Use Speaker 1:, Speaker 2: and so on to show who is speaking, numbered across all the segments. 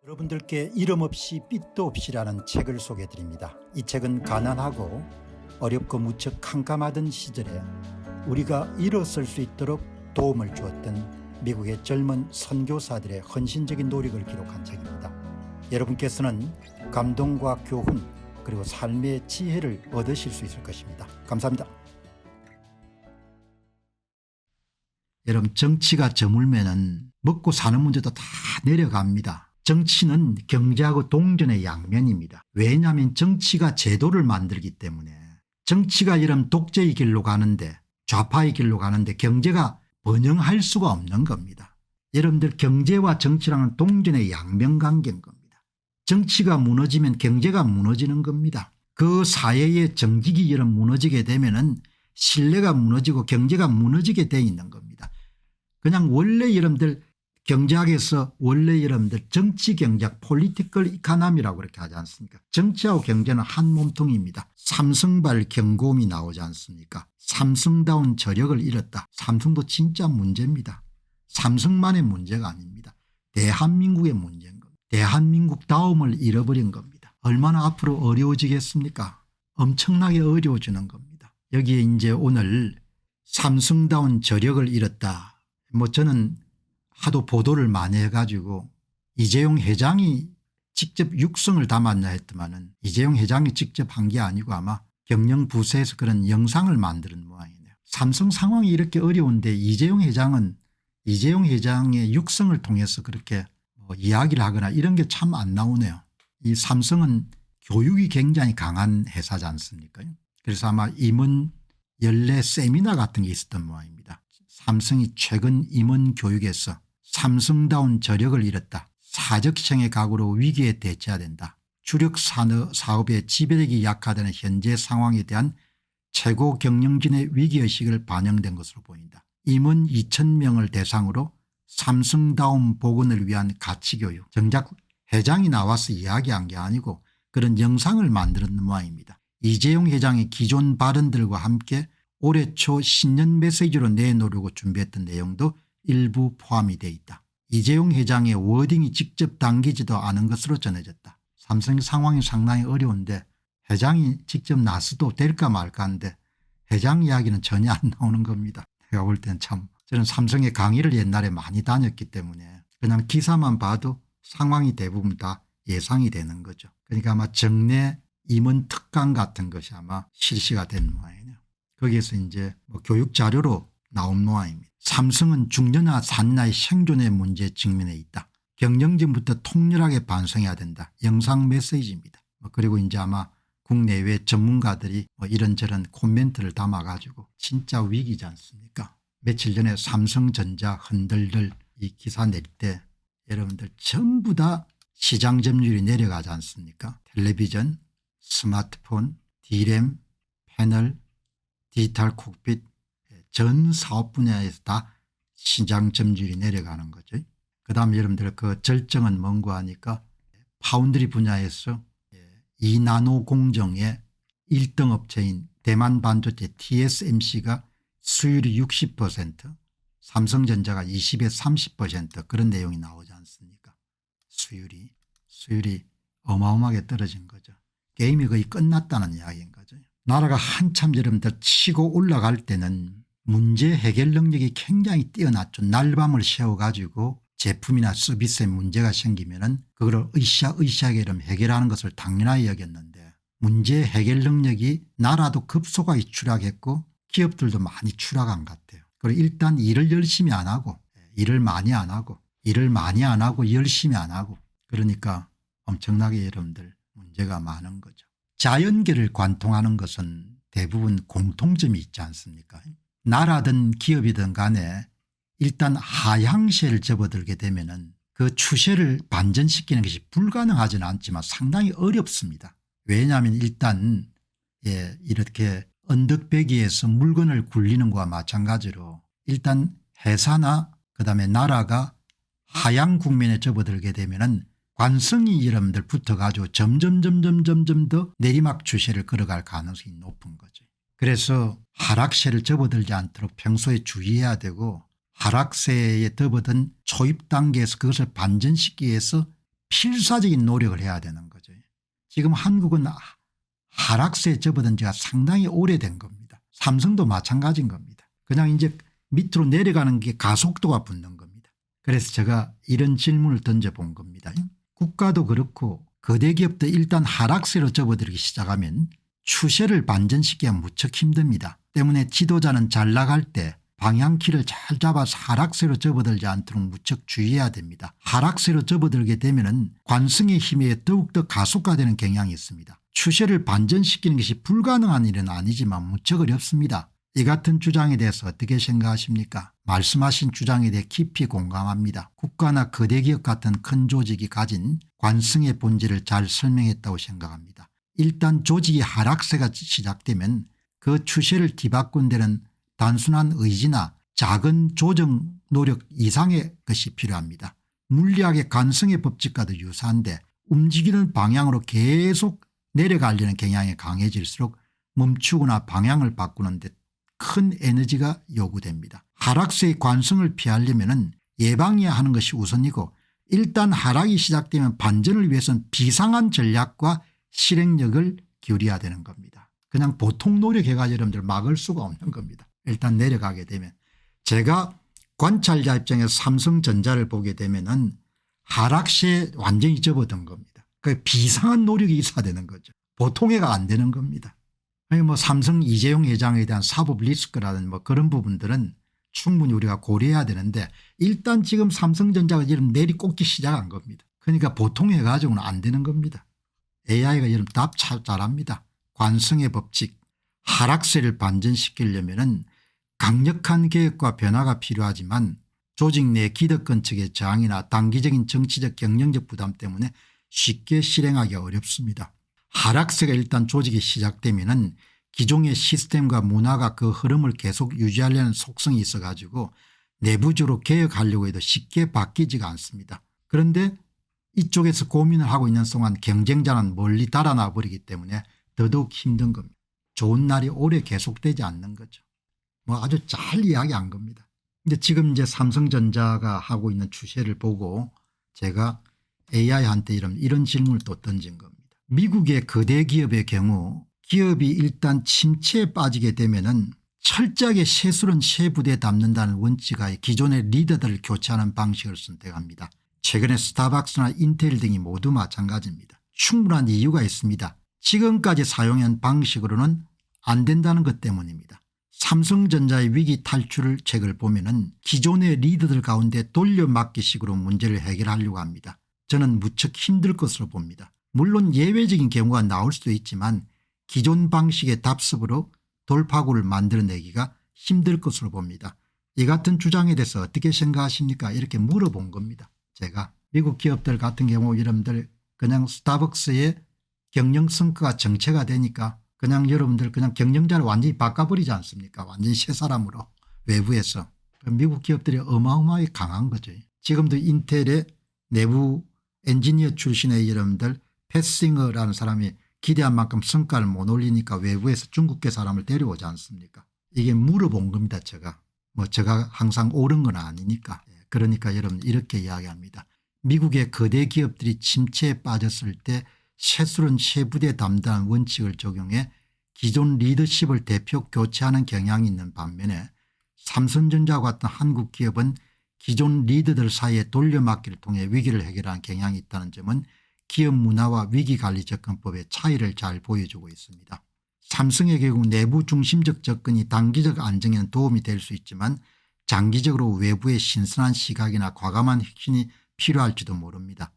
Speaker 1: 여러분들께 이름 없이 빛도 없이라는 책을 소개해드립니다. 이 책은 가난하고 어렵고 무척 캄캄하던 시절에 우리가 일어설 수 있도록 도움을 주었던 미국의 젊은 선교사들의 헌신적인 노력을 기록한 책입니다. 여러분께서는 감동과 교훈 그리고 삶의 지혜를 얻으실 수 있을 것입니다. 감사합니다. 여러분, 정치가 저물면은 먹고 사는 문제도 다 내려갑니다. 정치는 경제하고 동전의 양면입니다. 왜냐하면 정치가 제도를 만들기 때문에. 정치가 이런 독재의 길로 가는데, 좌파의 길로 가는데 경제가 번영할 수가 없는 겁니다. 여러분들, 경제와 정치랑은 동전의 양면 관계인 겁니다. 정치가 무너지면 경제가 무너지는 겁니다. 그 사회의 정직이 이런 무너지게 되면은 신뢰가 무너지고 경제가 무너지게 돼 있는 겁니다. 그냥 원래 여러분들 경제학에서 원래 여러분들 정치 경제학 폴리티컬 이카노미라고 그렇게 하지 않습니까? 정치하고 경제는 한 몸통입니다. 삼성발 경고음이 나오지 않습니까? 삼성다운 저력을 잃었다. 삼성도 진짜 문제입니다. 삼성만의 문제가 아닙니다. 대한민국의 문제인 겁니다. 대한민국 다움을 잃어버린 겁니다. 얼마나 앞으로 어려워지겠습니까? 엄청나게 어려워지는 겁니다. 여기에 이제 오늘 삼성다운 저력을 잃었다. 저는 하도 보도를 많이 해가지고 이재용 회장이 직접 육성을 담았나 했더만은 이재용 회장이 직접 한 게 아니고 아마 경영부서에서 그런 영상을 만드는 모양이네요. 삼성 상황이 이렇게 어려운데 이재용 회장의 육성을 통해서 그렇게 이야기를 하거나 이런 게 참 안 나오네요. 이 삼성은 교육이 굉장히 강한 회사지 않습니까? 그래서 아마 임원 연례 세미나 같은 게 있었던 모양입니다. 삼성이 최근 임원 교육에서 삼성다운 저력을 잃었다. 사적성의 각오로 위기에 대처해야 된다. 주력 사업의 지배력이 약화되는 현재 상황에 대한 최고 경영진의 위기의식을 반영된 것으로 보인다. 임원 2,000명을 대상으로 삼성다운 복원을 위한 가치교육. 정작 회장이 나와서 이야기한 게 아니고 그런 영상을 만들었는 모양입니다. 이재용 회장의 기존 발언들과 함께 올해 초 신년 메시지로 내놓으려고 준비했던 내용도 일부 포함이 돼 있다. 이재용 회장의 워딩이 직접 담기지도 않은 것으로 전해졌다. 삼성의 상황이 상당히 어려운데 회장이 직접 나서도 될까 말까 하는데 회장 이야기는 전혀 안 나오는 겁니다. 제가 볼 때는 참 저는 삼성의 강의를 옛날에 많이 다녔기 때문에 그냥 기사만 봐도 상황이 대부분 다 예상이 되는 거죠. 그러니까 아마 정례 임원 특강 같은 것이 아마 실시가 된 모양이네요. 거기에서 이제 교육 자료로 나온 모양입니다. 삼성은 중년화 산나의 생존의 문제에 직면해 있다. 경영진부터 통렬하게 반성해야 된다. 영상 메시지입니다. 그리고 이제 아마 국내외 전문가들이 이런저런 코멘트를 담아가지고 진짜 위기지 않습니까? 며칠 전에 삼성전자 흔들들 이 기사 낼 때 여러분들 전부 다 시장 점유율이 내려가지 않습니까? 텔레비전, 스마트폰, D램, 패널, 디지털 콕핏 전 사업 분야에서 다 시장 점유율이 내려가는 거죠. 그다음 여러분들 그 절정은 뭔가 하니까 파운드리 분야에서 2나노 공정의 1등 업체인 대만 반도체 TSMC가 수율이 60%, 삼성전자가 20에서 30% 그런 내용이 나오지 않습니까? 수율이 어마어마하게 떨어진 거죠. 게임이 거의 끝났다는 이야기인 거죠. 나라가 한참 여러분들 치고 올라갈 때는 문제 해결 능력이 굉장히 뛰어났죠. 날밤을 새워가지고 제품이나 서비스에 문제가 생기면은 그걸 으쌰으쌰하게 해결하는 것을 당연하게 여겼는데 문제 해결 능력이 나라도 급속하게 추락했고 기업들도 많이 추락한 것 같아요. 그리고 일단 일을 열심히 안 하고 일을 많이 안 하고 열심히 안 하고 그러니까 엄청나게 여러분들 문제가 많은 거죠. 자연계를 관통하는 것은 대부분 공통점이 있지 않습니까? 나라든 기업이든 간에 일단 하향세를 접어들게 되면은 그 추세를 반전시키는 것이 불가능하지는 않지만 상당히 어렵습니다. 왜냐하면 일단 이렇게 언덕배기에서 물건을 굴리는 것과 마찬가지로 일단 회사나 그다음에 나라가 하향 국면에 접어들게 되면은 관성이 여러분들 붙어가지고 점점 더 내리막 추세를 걸어갈 가능성이 높은 거죠. 그래서 하락세를 접어들지 않도록 평소에 주의해야 되고 하락세에 접어든 초입 단계에서 그것을 반전시키기 위해서 필사적인 노력을 해야 되는 거죠. 지금 한국은 하락세에 접어든 지가 상당히 오래된 겁니다. 삼성도 마찬가지인 겁니다. 그냥 이제 밑으로 내려가는 게 가속도가 붙는 겁니다. 그래서 제가 이런 질문을 던져본 겁니다. 국가도 그렇고 거대 기업도 일단 하락세로 접어들기 시작하면 추세를 반전시키기가 무척 힘듭니다. 때문에 지도자는 잘 나갈 때 방향키를 잘 잡아서 하락세로 접어들지 않도록 무척 주의해야 됩니다. 하락세로 접어들게 되면 관성의 힘에 더욱더 가속화되는 경향이 있습니다. 추세를 반전시키는 것이 불가능한 일은 아니지만 무척 어렵습니다. 이 같은 주장에 대해서 어떻게 생각하십니까? 말씀하신 주장에 대해 깊이 공감합니다. 국가나 거대 기업 같은 큰 조직이 가진 관성의 본질을 잘 설명했다고 생각합니다. 일단 조직이 하락세가 시작되면 그 추세를 뒤바꾼 데는 단순한 의지나 작은 조정 노력 이상의 것이 필요합니다. 물리학의 관성의 법칙과도 유사한데 움직이는 방향으로 계속 내려가려는 경향이 강해질수록 멈추거나 방향을 바꾸는 데 큰 에너지가 요구됩니다. 하락세의 관성을 피하려면 예방해야 하는 것이 우선이고 일단 하락이 시작되면 반전을 위해서는 비상한 전략과 실행력을 기울여야 되는 겁니다. 그냥 보통 노력해가 여러분들 막을 수가 없는 겁니다. 일단 내려가게 되면 제가 관찰자 입장에서 삼성전자를 보게 되면은 하락세에 완전히 접어든 겁니다. 그 비상한 노력이 있어야 되는 거죠. 보통해가 안 되는 겁니다. 아니 뭐 삼성 이재용 회장에 대한 사법 리스크라든 뭐 그런 부분들은 충분히 우리가 고려해야 되는데 일단 지금 삼성전자가 지금 내리꽂기 시작한 겁니다. 그러니까 보통해 가지고는 안 되는 겁니다. AI가 여러분 답 잘합니다. 관성의 법칙 하락세를 반전시키려면 강력한 개혁과 변화가 필요하지만 조직 내 기득권 측의 저항이나 단기적인 정치적 경영적 부담 때문에 쉽게 실행하기가 어렵습니다. 하락세가 일단 조직이 시작되면 기존의 시스템과 문화가 그 흐름을 계속 유지하려는 속성이 있어 가지고 내부적으로 개혁하려고 해도 쉽게 바뀌지가 않습니다. 그런데 이쪽에서 고민을 하고 있는 동안 경쟁자는 멀리 달아나 버리기 때문에 더더욱 힘든 겁니다. 좋은 날이 오래 계속되지 않는 거죠. 뭐 아주 잘 이야기한 겁니다. 근데 지금 이제 삼성전자가 하고 있는 추세를 보고 제가 AI한테 이런 질문을 또 던진 겁니다. 미국의 거대 기업의 경우 기업이 일단 침체에 빠지게 되면은 철저하게 세술은 세부대에 담는다는 원칙하에 기존의 리더들을 교체하는 방식을 선택합니다. 최근에 스타벅스나 인텔 등이 모두 마찬가지입니다. 충분한 이유가 있습니다. 지금까지 사용한 방식으로는 안 된다는 것 때문입니다. 삼성전자의 위기 탈출 책을 보면은 기존의 리더들 가운데 돌려막기식으로 문제를 해결하려고 합니다. 저는 무척 힘들 것으로 봅니다. 물론 예외적인 경우가 나올 수도 있지만 기존 방식의 답습으로 돌파구를 만들어내기가 힘들 것으로 봅니다. 이 같은 주장에 대해서 어떻게 생각하십니까? 이렇게 물어본 겁니다. 제가 미국 기업들 같은 경우 여러분들 그냥 스타벅스의 경영 성과가 정체가 되니까 그냥 여러분들 그냥 경영자를 완전히 바꿔버리지 않습니까? 완전히 새 사람으로 외부에서. 미국 기업들이 어마어마하게 강한 거죠. 지금도 인텔의 내부 엔지니어 출신의 여러분들 패싱어라는 사람이 기대한 만큼 성과를 못 올리니까 외부에서 중국계 사람을 데려오지 않습니까? 이게 물어본 겁니다. 제가 항상 옳은 건 아니니까. 그러니까 여러분 이렇게 이야기합니다. 미국의 거대 기업들이 침체에 빠졌을 때 세술은 세부대 담당 원칙을 적용해 기존 리더십을 대표 교체하는 경향이 있는 반면에 삼성전자와 같은 한국 기업은 기존 리더들 사이에 돌려막기를 통해 위기를 해결하는 경향이 있다는 점은 기업 문화와 위기관리 접근법의 차이를 잘 보여주고 있습니다. 삼성의 경우 내부 중심적 접근이 단기적 안정에는 도움이 될 수 있지만 장기적으로 외부의 신선한 시각이나 과감한 혁신이 필요할지도 모릅니다.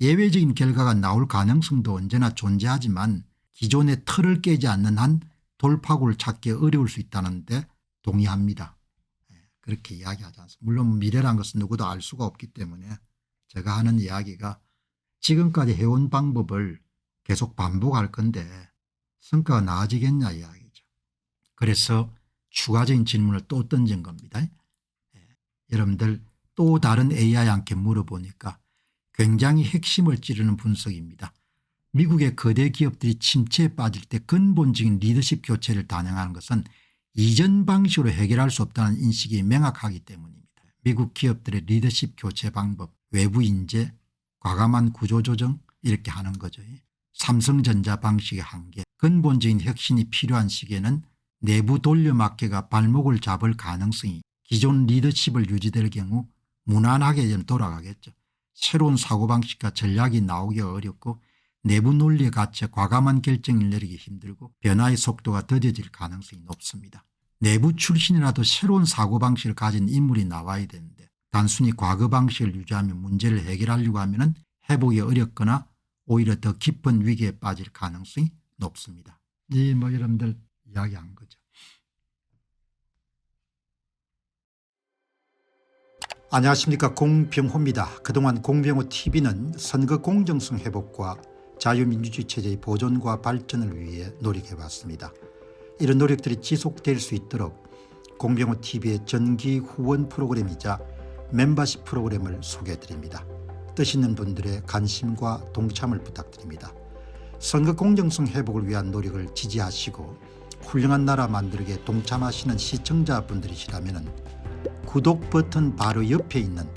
Speaker 1: 예외적인 결과가 나올 가능성도 언제나 존재하지만 기존의 틀을 깨지 않는 한 돌파구를 찾기 어려울 수 있다는 데 동의합니다. 그렇게 이야기하지 않습니다. 물론 미래란 것은 누구도 알 수가 없기 때문에 제가 하는 이야기가 지금까지 해온 방법을 계속 반복할 건데 성과가 나아지겠냐 이야기죠. 그래서 추가적인 질문을 또 던진 겁니다. 여러분들 또 다른 AI한테 물어보니까 굉장히 핵심을 찌르는 분석입니다. 미국의 거대 기업들이 침체에 빠질 때 근본적인 리더십 교체를 단행하는 것은 이전 방식으로 해결할 수 없다는 인식이 명확하기 때문입니다. 미국 기업들의 리더십 교체 방법, 외부 인재, 과감한 구조조정 이렇게 하는 거죠. 삼성전자 방식의 한계, 근본적인 혁신이 필요한 시기에는 내부 돌려막기가 발목을 잡을 가능성이 기존 리더십을 유지될 경우 무난하게 좀 돌아가겠죠. 새로운 사고방식과 전략이 나오기가 어렵고 내부 논리에 갇혀 과감한 결정을 내리기 힘들고 변화의 속도가 더뎌질 가능성이 높습니다. 내부 출신이라도 새로운 사고방식을 가진 인물이 나와야 되는데 단순히 과거 방식을 유지하며 문제를 해결하려고 하면 회복이 어렵거나 오히려 더 깊은 위기에 빠질 가능성이 높습니다. 여러분들 이야기한 거죠. 안녕하십니까, 공병호입니다. 그동안 공병호TV는 선거 공정성 회복과 자유민주주의 체제의 보존과 발전을 위해 노력해왔습니다. 이런 노력들이 지속될 수 있도록 공병호TV의 정기 후원 프로그램이자 멤버십 프로그램을 소개해드립니다. 뜻 있는 분들의 관심과 동참을 부탁드립니다. 선거 공정성 회복을 위한 노력을 지지하시고 훌륭한 나라 만들기에 동참하시는 시청자분들이시라면 구독 버튼 바로 옆에 있는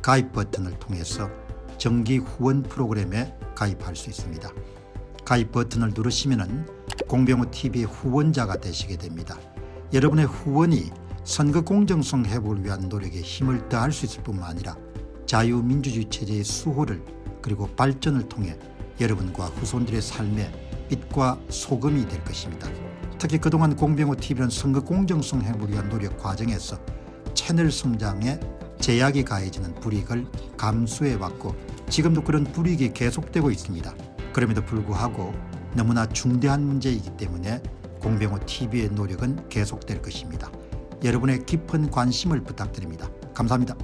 Speaker 1: 가입 버튼을 통해서 정기 후원 프로그램에 가입할 수 있습니다. 가입 버튼을 누르시면 공병호TV의 후원자가 되시게 됩니다. 여러분의 후원이 선거 공정성 회복을 위한 노력에 힘을 더할 수 있을 뿐만 아니라 자유민주주의 체제의 수호를 그리고 발전을 통해 여러분과 후손들의 삶에 빛과 소금이 될 것입니다. 특히 그동안 공병호TV는 선거 공정성 회복을 위한 노력 과정에서 채널 성장에 제약이 가해지는 불이익을 감수해왔고 지금도 그런 불이익이 계속되고 있습니다. 그럼에도 불구하고 너무나 중대한 문제이기 때문에 공병호TV의 노력은 계속될 것입니다. 여러분의 깊은 관심을 부탁드립니다. 감사합니다.